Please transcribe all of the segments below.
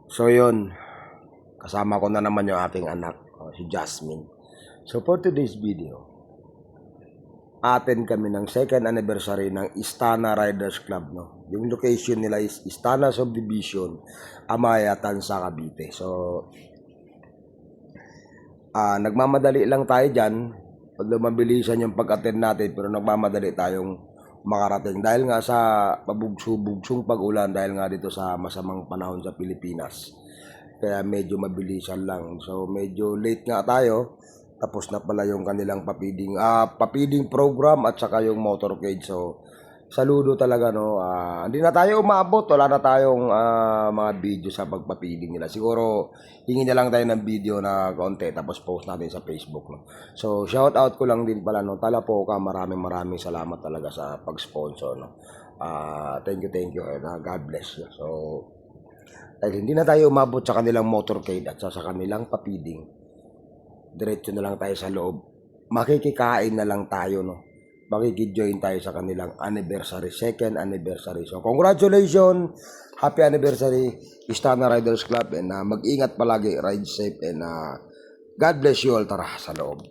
So yun, kasama ko na naman yung aking anak, si Jasmine. So for today's video, attend kami ng second anniversary ng Istana Riders Club. No? Yung location nila is Istana Subdivision, Amaya, Tansa, Cavite. So, nagmamadali lang tayo dyan. Pag lumabilisan yung pag-attend natin, pero nagmamadali tayong makarating. Dahil nga sa pabugso-bugsong pag-ulan, dahil nga dito sa masamang panahon sa Pilipinas. Kaya medyo mabilisan lang. So, medyo late nga tayo. Tapos na pala yung kanilang papiding program at saka yung motorcade. So, saludo talaga, no. Hindi na tayo umabot. Wala na tayong mga video sa pagpapiding nila. Siguro, hingi na lang tayo ng video na konti. Tapos post natin sa Facebook, no. So, shout out ko lang din pala, no. Talapoka, maraming salamat talaga sa pag-sponsor, no. Thank you. And God bless you. So, dahil hindi na tayo umabot sa kanilang motorcade at sa kanilang papiding, diretso na lang tayo sa loob. Makikikain na lang tayo, no. Makikijoin tayo sa kanilang anniversary, second anniversary. So, congratulations! Happy anniversary, Istana Riders Club. And mag-ingat palagi, ride safe. And God bless you all. Tara, sa loob.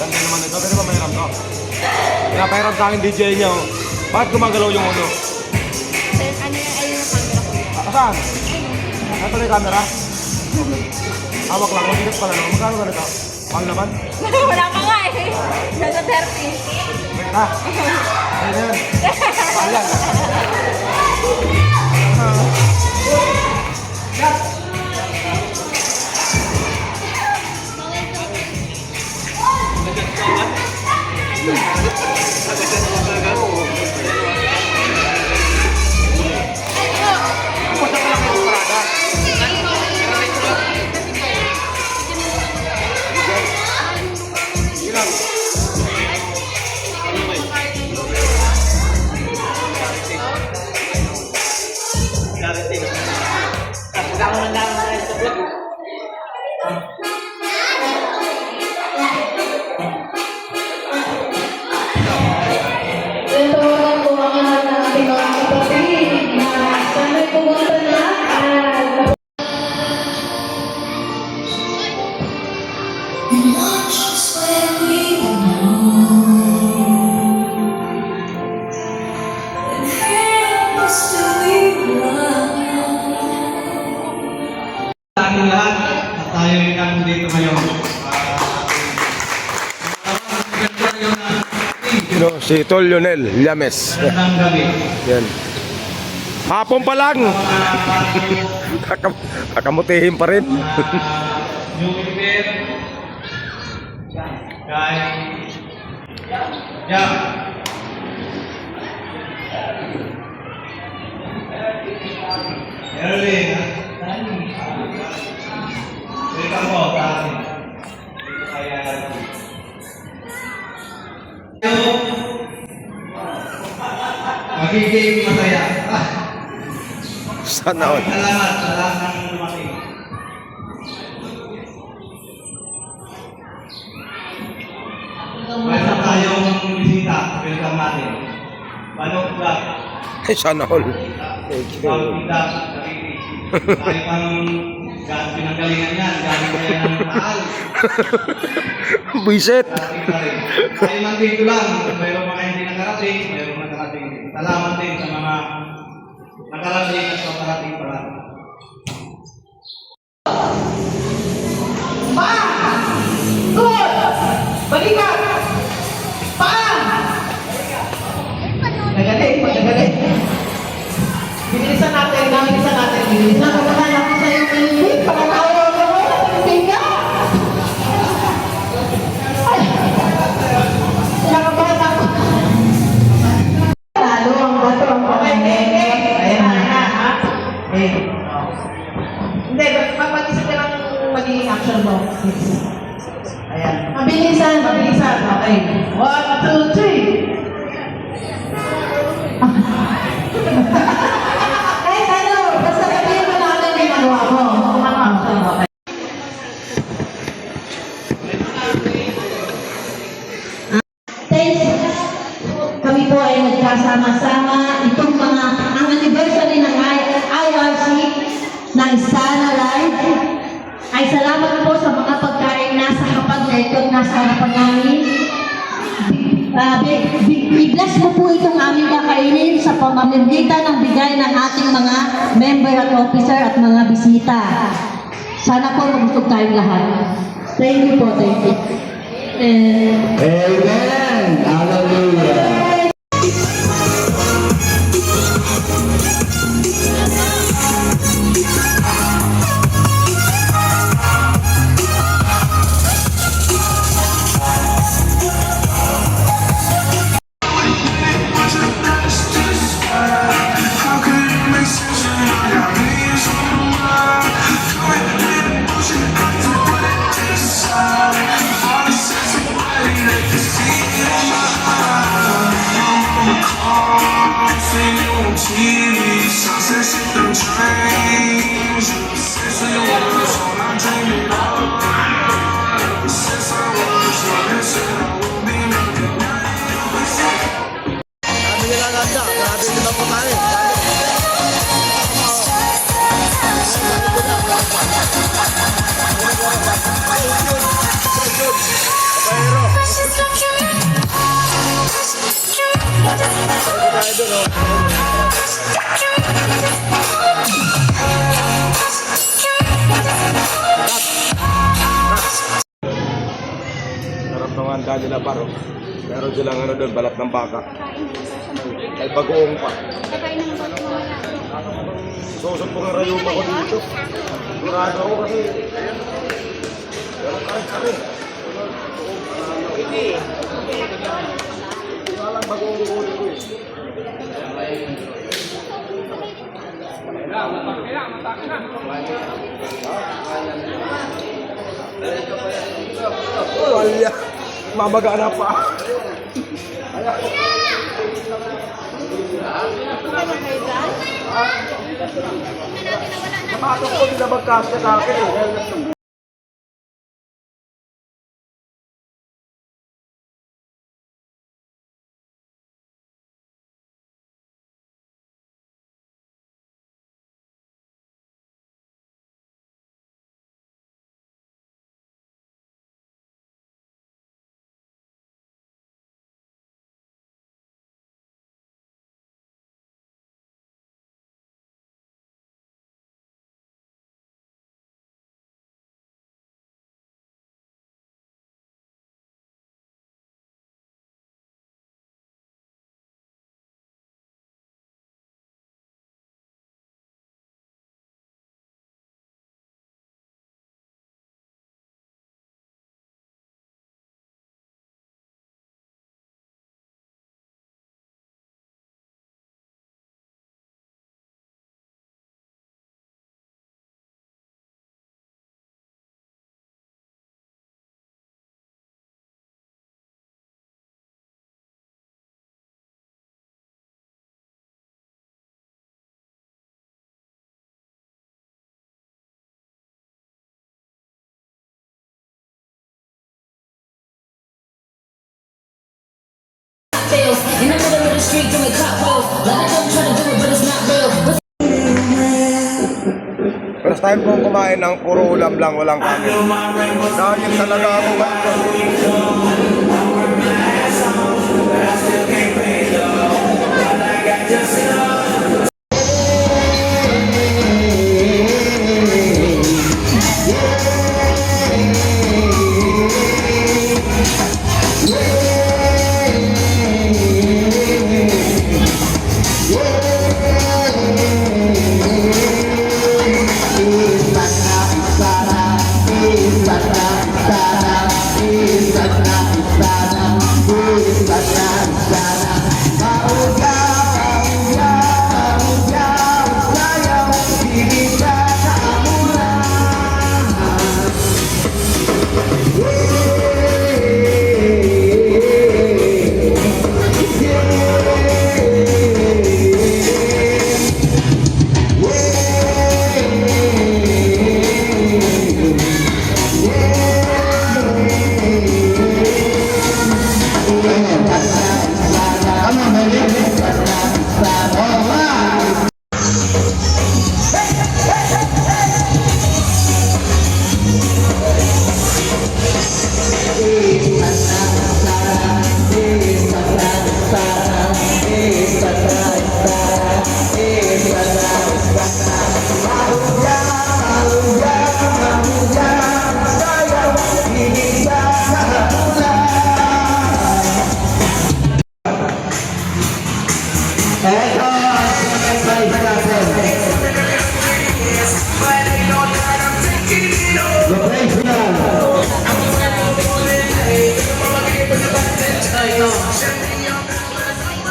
Ganda naman ito. Pero ba mayroon to? Pinapahiram sa akin DJ niya. Oh. Bakit gumagalaw yung ulo? Ano yung ayun yung camera ko? Saan? Ito na yung camera? Hawak lang. Mabigat pala. No? Magkano ka nito? Mahal naman? Wala pa nga eh. Nasa 30. Ha? Ayan. Mahal yan. Ating lahat at tayo rin ang dito ngayon. Si Tol Lionel Llames. Magandang gabi. Yan. Hapon pa lang. Kakamutihin pa rin. New Year. Kay Jam. Erwin. Welcome po, Tati. Magiging masaya. Sana all. Salamat sa lahat ng dumating. Mayroon tayong bisita. Welcome natin. Panok Vlog. Sana all. Thank you. Panok Vlog. Tayo pang pinanggalingan yan. Galing kaya ng taal. Buisit. Tayo man dito lang. Mayroon mga hindi nakarating. Mayroon nakarating. Salamat din sa mga nakarating at nakarating pa lang. Kahit ano, basta sabihin mo lang ano yung ginagawa mo. Okay. Thanks. Kami po ay nagkasama-sama. Itong mga, ang anniversary ng IRC na Sana Live ay salamat po sa mga pagkain nasa kapag na ito, nasa harapan namin. I-bless mo po itong aming kakainin sa pamamagitan ng bigay ng ating mga member at officer at mga bisita. Sana po magusog tayong lahat. Thank you po, thank you. Amen. Hallelujah. Sarap ng handa nila paro. Meron silang ano doon, balat ng baka. Ay bagoong pa. Susot po nga rayo pa ko dito. Sigurado ako kasi. Pero kare-kare. Hindi. Walang bagoong ko dito eh. Wala. Mamaga na pa. Napatok ko din na magkasya sa akin eh. In the middle of the street doing cartwheels. Like I'm trying to do it, but it's not real. First time kong kumain ng puro ulam lang, walang kanin. Dahil talaga ako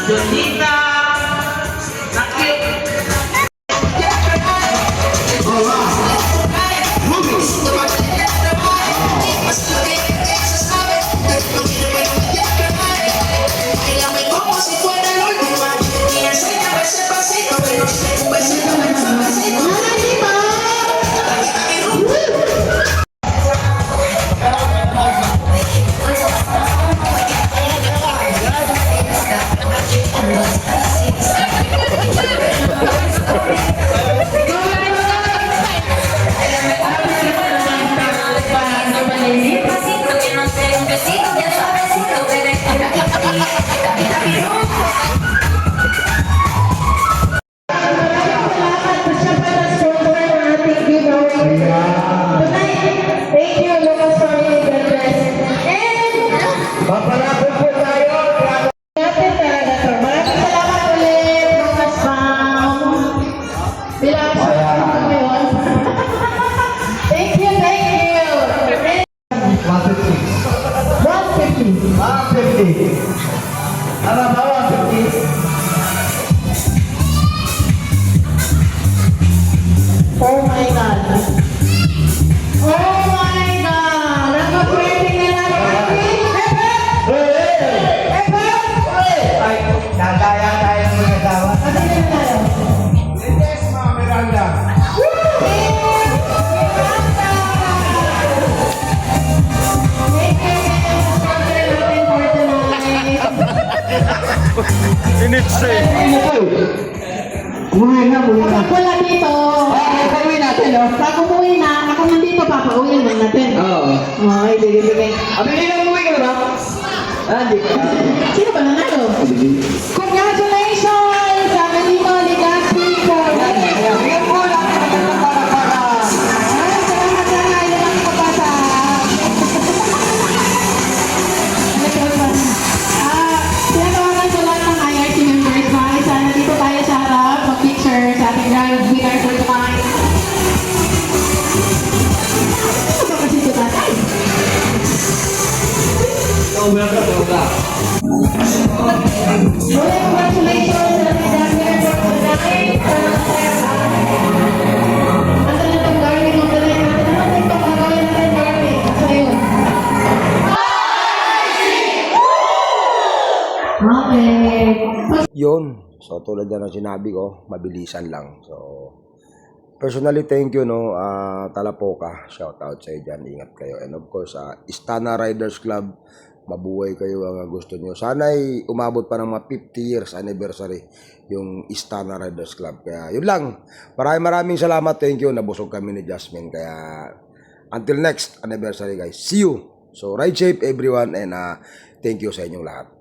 Jonita, Nakip, Despacito, que no sé, un besito, bien suavecito, bebé. Salamat po siya para sponsor ng ating giveaway. Tonight, thank you, Lucas Family, God bless. And, Papalapit po tayo. natin talaga to. Maraming salamat ulit, Lucas Fam. Bilang sa ngayon. Thank you, thank you. 150. 150. 150. Ano ba 150? Oh my God. Oh my God. Nakapwede na lang. Ay, nadaya tayo ng mag-asawa. Yes, Ma'am Miranda. Initse. Umuwi na, umuwi na. Ako lang dito. Pauwi natin, no? Pag umuwi na, ako nandito, papauwi na natin. Oo. Okay, sige, sige. Abili na umuwi ka na ba? Hindi ka. Sino ba nanalo? Congratulations! Sabi dito, Legacy ko. Bigyan mo lang ng para. Salamat sana, ilan ang kapasa. Tinatawagan ko lahat ng IRC members. Bakit sana dito tayo sa harap, mag-picture sa ating grand winner for tonight. Ano ba kasi ito tatay? Congratulations sa ating grand winner for tonight. Asa na itong Darwin of the night natin? Ano itong gagawin natin, Darwin? Asa na yun? Okay. Yun. So, tulad na ng sinabi ko, mabilisan lang. So, personally, thank you, no, Talapoka. Shout out sa iyo dyan. Ingat kayo. And of course, Istana Riders Club, mabuhay kayo ang gusto nyo. Sana'y umabot pa ng mga 50 years anniversary yung Istana Riders Club. Kaya, yun lang. Maraming salamat. Thank you. Nabusog kami ni Jasmine. Kaya, until next anniversary, guys. See you. So, ride safe, everyone. And thank you sa inyong lahat.